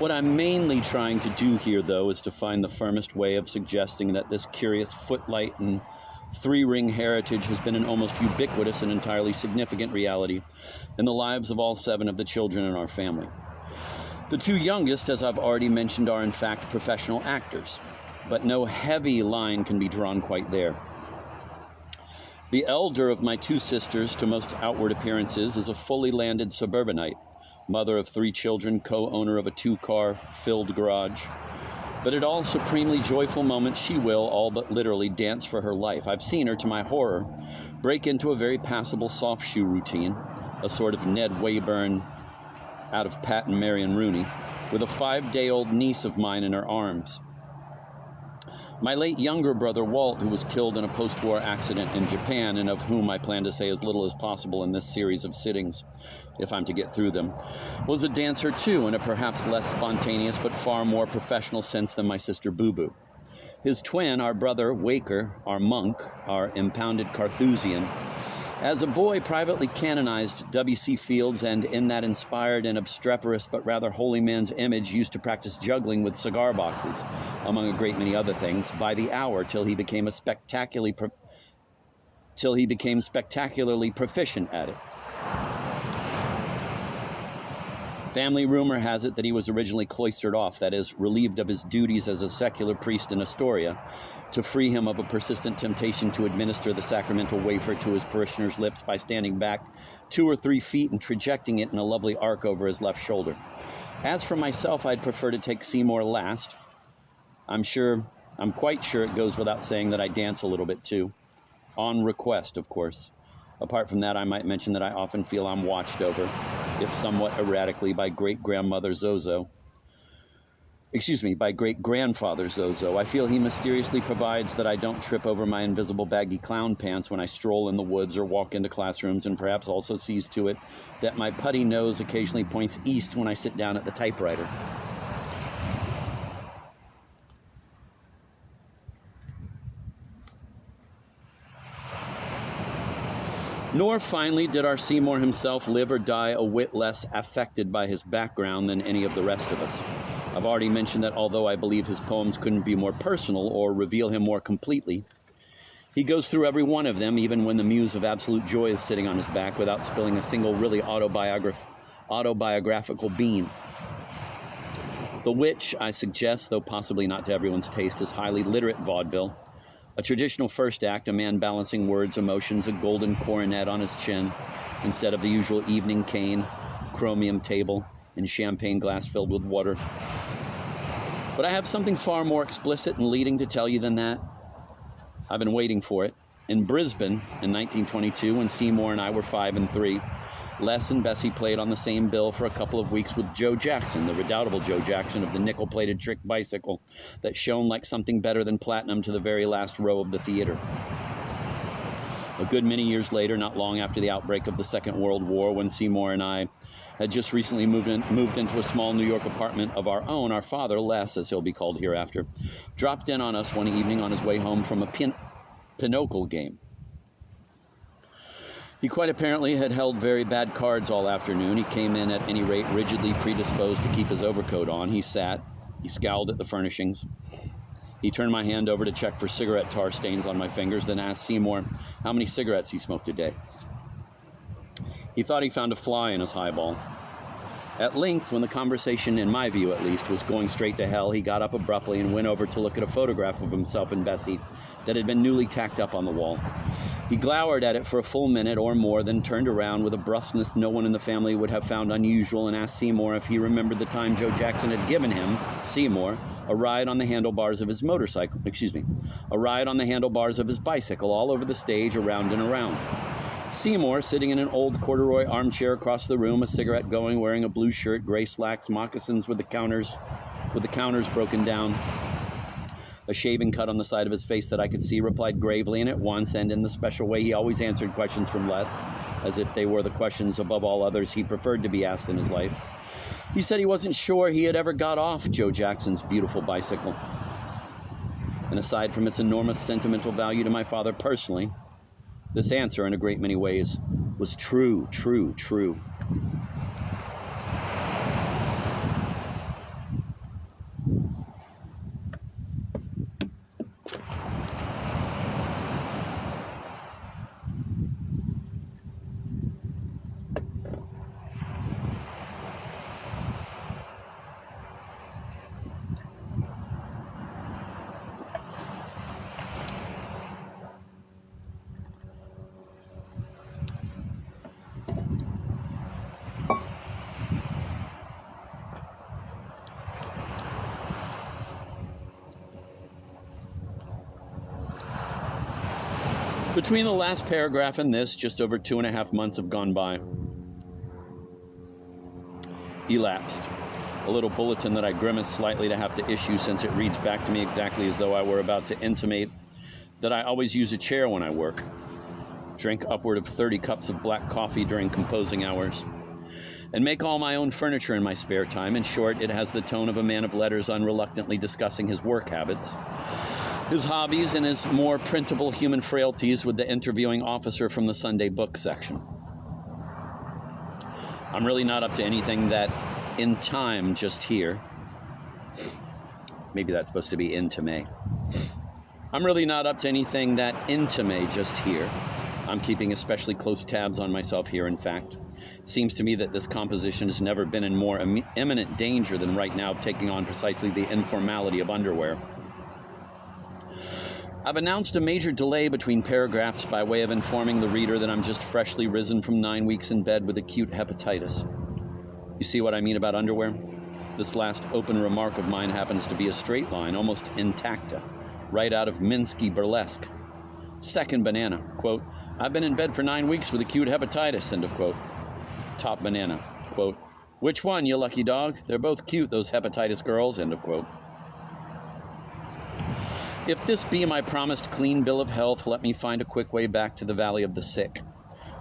What I'm mainly trying to do here, though, is to find the firmest way of suggesting that this curious footlight and three-ring heritage has been an almost ubiquitous and entirely significant reality in the lives of all 7 of the children in our family. The 2 youngest, as I've already mentioned, are in fact professional actors, but no heavy line can be drawn quite there. The elder of my 2 sisters, to most outward appearances, is a fully landed suburbanite, mother of 3 children, co-owner of a 2-car filled garage. But at all supremely joyful moments, she will, all but literally, dance for her life. I've seen her, to my horror, break into a very passable soft shoe routine, a sort of Ned Wayburn out of Pat and Marion Rooney, with a 5-day-old niece of mine in her arms. My late younger brother, Walt, who was killed in a post-war accident in Japan, and of whom I plan to say as little as possible in this series of sittings, if I'm to get through them, was a dancer too, in a perhaps less spontaneous but far more professional sense than my sister Boo Boo. His twin, our brother, Waker, our monk, our impounded Carthusian, as a boy privately canonized W.C. Fields, and in that inspired and obstreperous but rather holy man's image used to practice juggling with cigar boxes, among a great many other things, by the hour till he became spectacularly proficient at it. Family rumor has it that he was originally cloistered off, that is, relieved of his duties as a secular priest in Astoria, to free him of a persistent temptation to administer the sacramental wafer to his parishioners' lips by standing back 2 or 3 feet and trajecting it in a lovely arc over his left shoulder. As for myself, I'd prefer to take Seymour last. I'm quite sure it goes without saying that I dance a little bit too. On request, of course. Apart from that, I might mention that I often feel I'm watched over, if somewhat erratically, by great-grandfather Zozo. I feel he mysteriously provides that I don't trip over my invisible baggy clown pants when I stroll in the woods or walk into classrooms, and perhaps also sees to it that my putty nose occasionally points east when I sit down at the typewriter. Nor, finally, did our Seymour himself live or die a whit less affected by his background than any of the rest of us. I've already mentioned that although I believe his poems couldn't be more personal or reveal him more completely, he goes through every one of them, even when the muse of absolute joy is sitting on his back, without spilling a single really autobiographical bean. The which, I suggest, though possibly not to everyone's taste, is highly literate vaudeville. A traditional first act, a man balancing words, emotions, a golden coronet on his chin, instead of the usual evening cane, chromium table, and champagne glass filled with water. But I have something far more explicit and leading to tell you than that. I've been waiting for it. In Brisbane, in 1922, when Seymour and I were 5 and 3, Les and Bessie played on the same bill for a couple of weeks with Joe Jackson, the redoubtable Joe Jackson of the nickel-plated trick bicycle that shone like something better than platinum to the very last row of the theater. A good many years later, not long after the outbreak of the Second World War, when Seymour and I had just recently moved into a small New York apartment of our own, our father, Les, as he'll be called hereafter, dropped in on us one evening on his way home from a pinochle game. He quite apparently had held very bad cards all afternoon. He came in, at any rate, rigidly predisposed to keep his overcoat on. He sat. He scowled at the furnishings. He turned my hand over to check for cigarette tar stains on my fingers, then asked Seymour how many cigarettes he smoked a day. He thought he found a fly in his highball. At length, when the conversation, in my view at least, was going straight to hell, he got up abruptly and went over to look at a photograph of himself and Bessie that had been newly tacked up on the wall. He glowered at it for a full minute or more, then turned around with a brusqueness no one in the family would have found unusual and asked Seymour if he remembered the time Joe Jackson had given him, Seymour, a ride on the handlebars of his bicycle all over the stage, around and around. Seymour, sitting in an old corduroy armchair across the room, a cigarette going, wearing a blue shirt, gray slacks, moccasins with the counters broken down, a shaving cut on the side of his face that I could see, replied gravely and at once, and in the special way he always answered questions from Les, as if they were the questions above all others he preferred to be asked in his life. He said he wasn't sure he had ever got off Joe Jackson's beautiful bicycle. And aside from its enormous sentimental value to my father personally, this answer, in a great many ways, was true. Between the last paragraph and this, just over 2.5 months have gone by. Elapsed. A little bulletin that I grimace slightly to have to issue, since it reads back to me exactly as though I were about to intimate that I always use a chair when I work. Drink upward of 30 cups of black coffee during composing hours, and make all my own furniture in my spare time. In short, it has the tone of a man of letters unreluctantly discussing his work habits, his hobbies, and his more printable human frailties with the interviewing officer from the Sunday book section. I'm really not up to anything that in time just here. Maybe that's supposed to be intime. I'm really not up to anything that intime just here. I'm keeping especially close tabs on myself here, in fact. It seems to me that this composition has never been in more imminent danger than right now of taking on precisely the informality of underwear. I've announced a major delay between paragraphs by way of informing the reader that I'm just freshly risen from 9 weeks in bed with acute hepatitis. You see what I mean about underwear? This last open remark of mine happens to be a straight line, almost intacta, right out of Minsky burlesque. Second banana, quote, I've been in bed for 9 weeks with acute hepatitis, end of quote. Top banana, quote, which one, you lucky dog? They're both cute, those hepatitis girls, end of quote. If this be my promised clean bill of health, let me find a quick way back to the Valley of the Sick.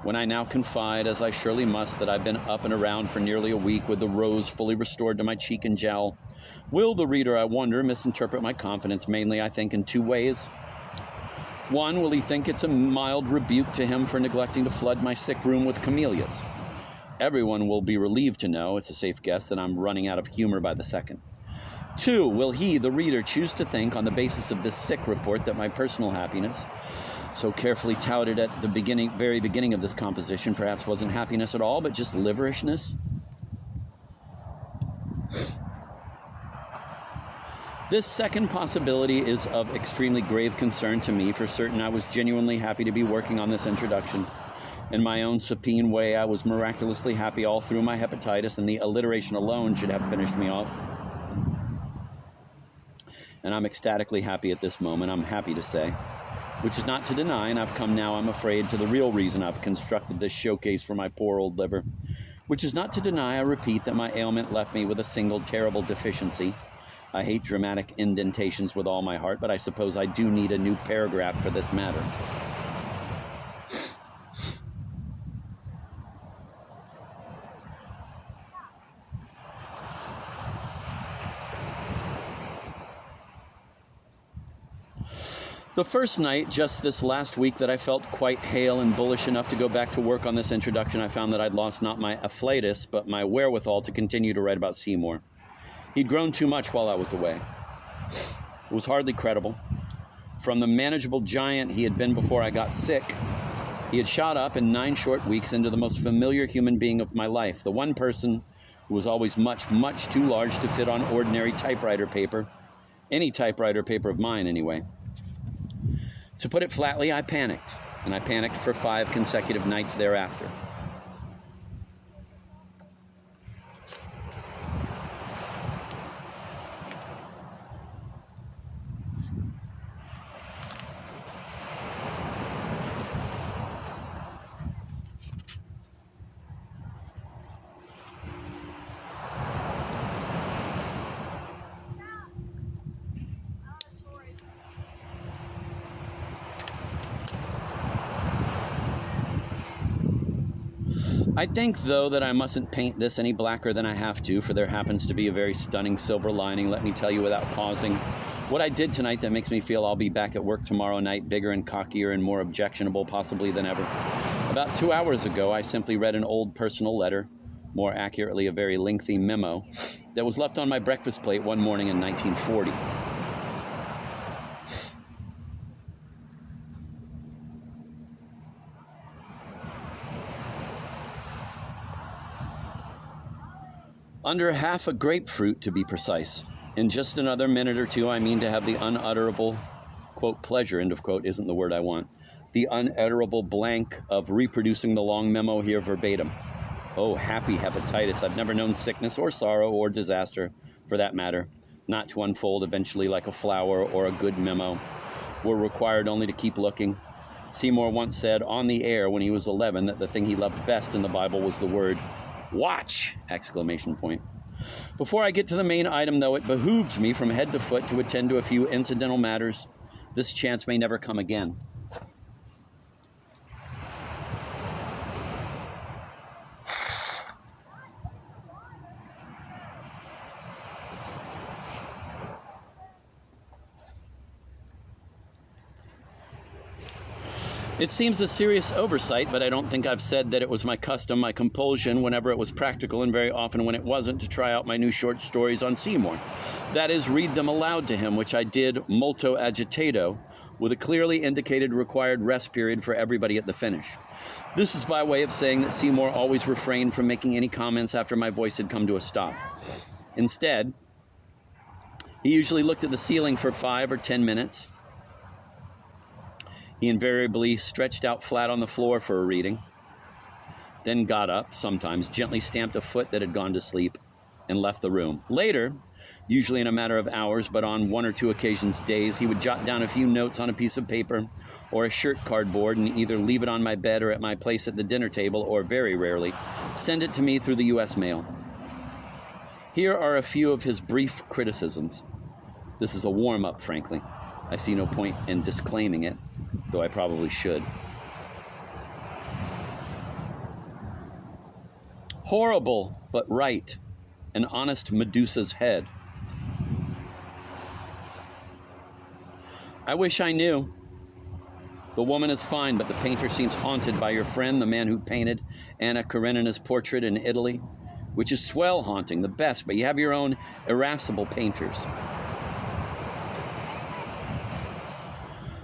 When I now confide, as I surely must, that I've been up and around for nearly a week with the rose fully restored to my cheek and jowl, will the reader, I wonder, misinterpret my confidence mainly, I think, in 2 ways? One, will he think it's a mild rebuke to him for neglecting to flood my sick room with camellias? Everyone will be relieved to know, it's a safe guess, that I'm running out of humor by the second. 2, will he, the reader, choose to think, on the basis of this sick report, that my personal happiness, so carefully touted at the very beginning of this composition, perhaps wasn't happiness at all, but just liverishness? This second possibility is of extremely grave concern to me. For certain, I was genuinely happy to be working on this introduction. In my own supine way, I was miraculously happy all through my hepatitis, and the alliteration alone should have finished me off. And I'm ecstatically happy at this moment, I'm happy to say. Which is not to deny, and I've come now, I'm afraid, to the real reason I've constructed this showcase for my poor old liver. Which is not to deny, I repeat, that my ailment left me with a single terrible deficiency. I hate dramatic indentations with all my heart, but I suppose I do need a new paragraph for this matter. The first night, just this last week, that I felt quite hale and bullish enough to go back to work on this introduction, I found that I'd lost not my afflatus, but my wherewithal to continue to write about Seymour. He'd grown too much while I was away. It was hardly credible. From the manageable giant he had been before I got sick, he had shot up in 9 short weeks into the most familiar human being of my life, the one person who was always much, much too large to fit on ordinary typewriter paper, any typewriter paper of mine anyway. To put it flatly, I panicked, and I panicked for 5 consecutive nights thereafter. I think, though, that I mustn't paint this any blacker than I have to, for there happens to be a very stunning silver lining, let me tell you without pausing. What I did tonight that makes me feel I'll be back at work tomorrow night, bigger and cockier and more objectionable possibly than ever. About 2 hours ago, I simply read an old personal letter, more accurately a very lengthy memo, that was left on my breakfast plate one morning in 1940. Under half a grapefruit, to be precise. In just another minute or two, I mean to have the unutterable, quote, pleasure, end of quote, isn't the word I want, the unutterable blank of reproducing the long memo here verbatim. Oh, happy hepatitis. I've never known sickness or sorrow or disaster, for that matter, not to unfold eventually like a flower or a good memo. We're required only to keep looking. Seymour once said on the air when he was 11 that the thing he loved best in the Bible was the word watch! Exclamation point. Before I get to the main item, though, it behooves me from head to foot to attend to a few incidental matters. This chance may never come again. It seems a serious oversight, but I don't think I've said that it was my custom, my compulsion, whenever it was practical, and very often when it wasn't, to try out my new short stories on Seymour. That is, read them aloud to him, which I did molto agitato, with a clearly indicated required rest period for everybody at the finish. This is by way of saying that Seymour always refrained from making any comments after my voice had come to a stop. Instead, he usually looked at the ceiling for 5 or 10 minutes. He invariably stretched out flat on the floor for a reading, then got up, sometimes gently stamped a foot that had gone to sleep, and left the room. Later, usually in a matter of hours, but on 1 or 2 occasions days, he would jot down a few notes on a piece of paper or a shirt cardboard and either leave it on my bed or at my place at the dinner table, or very rarely, send it to me through the U.S. mail. Here are a few of his brief criticisms. This is a warm-up, frankly. I see no point in disclaiming it, though I probably should. Horrible, but right. An honest Medusa's head. I wish I knew. The woman is fine, but the painter seems haunted by your friend, the man who painted Anna Karenina's portrait in Italy, which is swell haunting, the best, but you have your own irascible painters.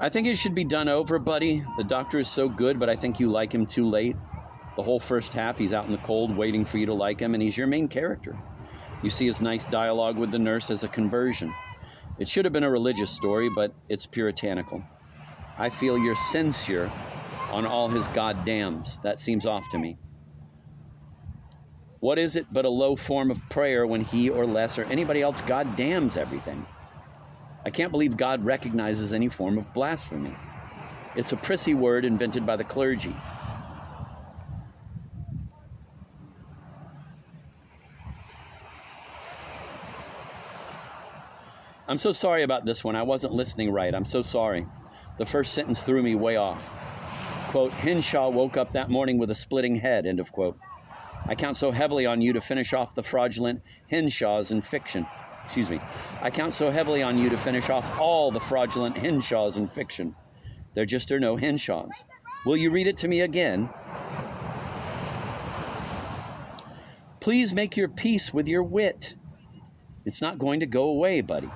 I think it should be done over, buddy. The doctor is so good, but I think you like him too late. The whole first half, he's out in the cold waiting for you to like him, and he's your main character. You see his nice dialogue with the nurse as a conversion. It should have been a religious story, but it's puritanical. I feel your censure on all his goddams. That seems off to me. What is it but a low form of prayer when he or Les or anybody else goddams everything? I can't believe God recognizes any form of blasphemy. It's a prissy word invented by the clergy. I'm so sorry about this one. I wasn't listening right. I'm so sorry. The first sentence threw me way off. Quote, Henshaw woke up that morning with a splitting head, end of quote. I count so heavily on you to finish off the fraudulent Henshaws in fiction. I count so heavily on you to finish off all the fraudulent Henshaws in fiction. There just are no Henshaws. Will you read it to me again? Please make your peace with your wit. It's not going to go away, buddy.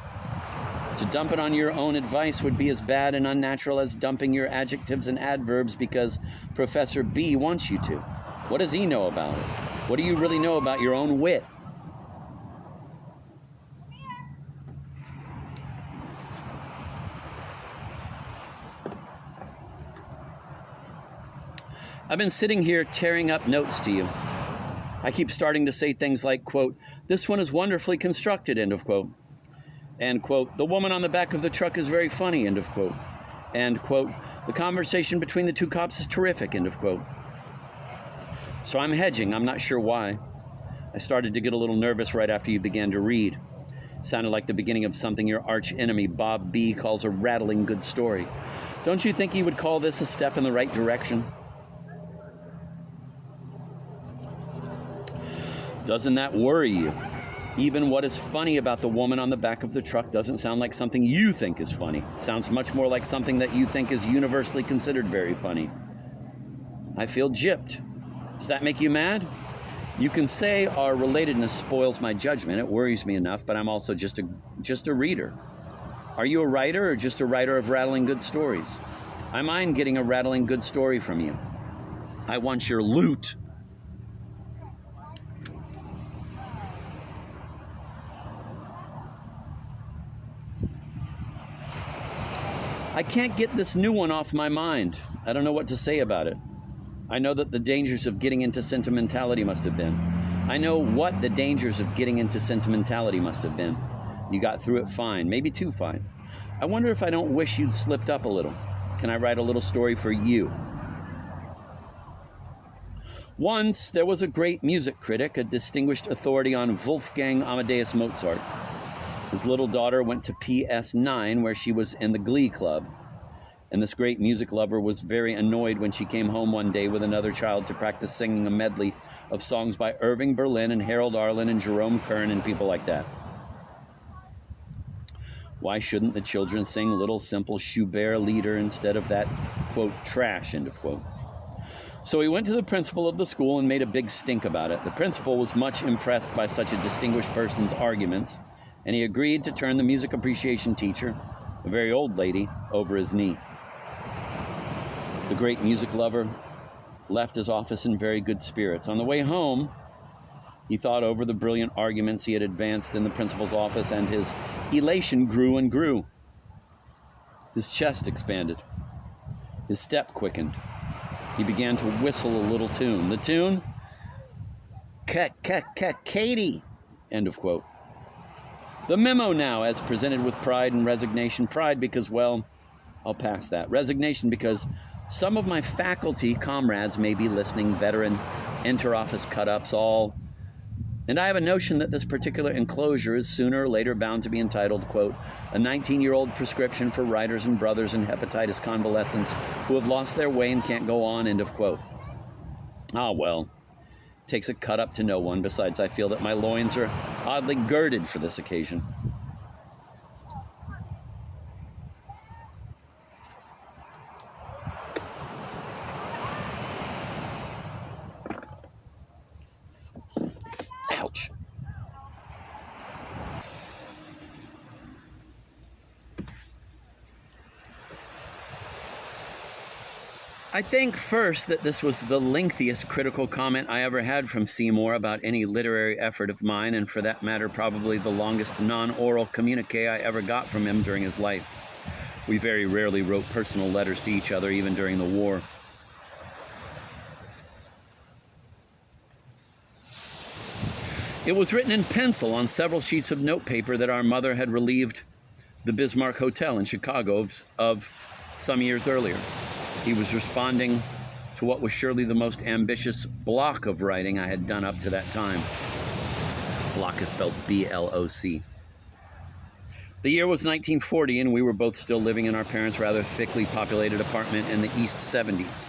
To dump it on your own advice would be as bad and unnatural as dumping your adjectives and adverbs because Professor B wants you to. What does he know about it? What do you really know about your own wit? I've been sitting here tearing up notes to you. I keep starting to say things like, quote, this one is wonderfully constructed, end of quote. And, quote, the woman on the back of the truck is very funny, end of quote. And, quote, the conversation between the 2 cops is terrific, end of quote. So I'm hedging. I'm not sure why. I started to get a little nervous right after you began to read. It sounded like the beginning of something your arch enemy, Bob B., calls a rattling good story. Don't you think he would call this a step in the right direction? Doesn't that worry you? Even what is funny about the woman on the back of the truck doesn't sound like something you think is funny. It sounds much more like something that you think is universally considered very funny. I feel gypped. Does that make you mad? You can say our relatedness spoils my judgment. It worries me enough, but I'm also just a reader. Are you a writer or just a writer of rattling good stories? I mind getting a rattling good story from you. I want your loot. I can't get this new one off my mind. I don't know what to say about it. I know that the dangers of getting into sentimentality must have been. I know what the dangers of getting into sentimentality must have been. You got through it fine, maybe too fine. I wonder if I don't wish you'd slipped up a little. Can I write a little story for you? Once there was a great music critic, a distinguished authority on Wolfgang Amadeus Mozart. His little daughter went to PS9, where she was in the Glee Club. And this great music lover was very annoyed when she came home one day with another child to practice singing a medley of songs by Irving Berlin and Harold Arlen and Jerome Kern and people like that. Why shouldn't the children sing little simple Schubert Lieder instead of that, quote, trash, end of quote? So he went to the principal of the school and made a big stink about it. The principal was much impressed by such a distinguished person's arguments, and he agreed to turn the music appreciation teacher, a very old lady, over his knee. The great music lover left his office in very good spirits. On the way home, he thought over the brilliant arguments he had advanced in the principal's office, and his elation grew and grew. His chest expanded. His step quickened. He began to whistle a little tune. The tune, Katie, end of quote. The memo now, as presented with pride and resignation. Pride because, well, I'll pass that. Resignation because some of my faculty comrades may be listening, veteran inter-office cut-ups, all. And I have a notion that this particular enclosure is sooner or later bound to be entitled, quote, a 19-year-old prescription for writers and brothers and hepatitis convalescents who have lost their way and can't go on, end of quote. Ah, well, takes a cut-up to no one. Besides, I feel that my loins are oddly girded for this occasion. Ouch. I think first that this was the lengthiest critical comment I ever had from Seymour about any literary effort of mine, and for that matter, probably the longest non-oral communique I ever got from him during his life. We very rarely wrote personal letters to each other, even during the war. It was written in pencil on several sheets of notepaper that our mother had relieved the Bismarck Hotel in Chicago of some years earlier. He was responding to what was surely the most ambitious block of writing I had done up to that time. Block is spelled B-L-O-C. The year was 1940, and we were both still living in our parents' rather thickly populated apartment in the East 70s.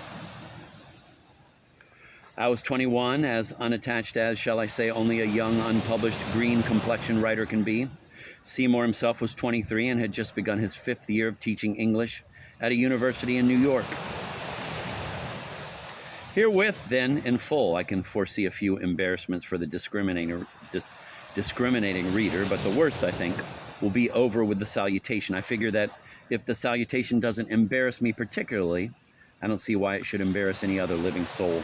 I was 21, as unattached as, shall I say, only a young, unpublished, green-complexioned writer can be. Seymour himself was 23 and had just begun his 5th year of teaching English at a university in New York. Herewith, then, in full, I can foresee a few embarrassments for the discriminating reader, but the worst, I think, will be over with the salutation. I figure that if the salutation doesn't embarrass me particularly, I don't see why it should embarrass any other living soul.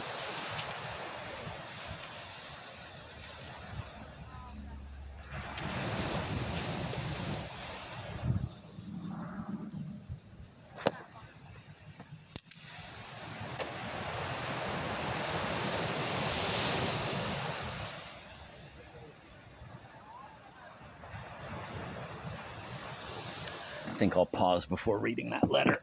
I think I'll pause before reading that letter.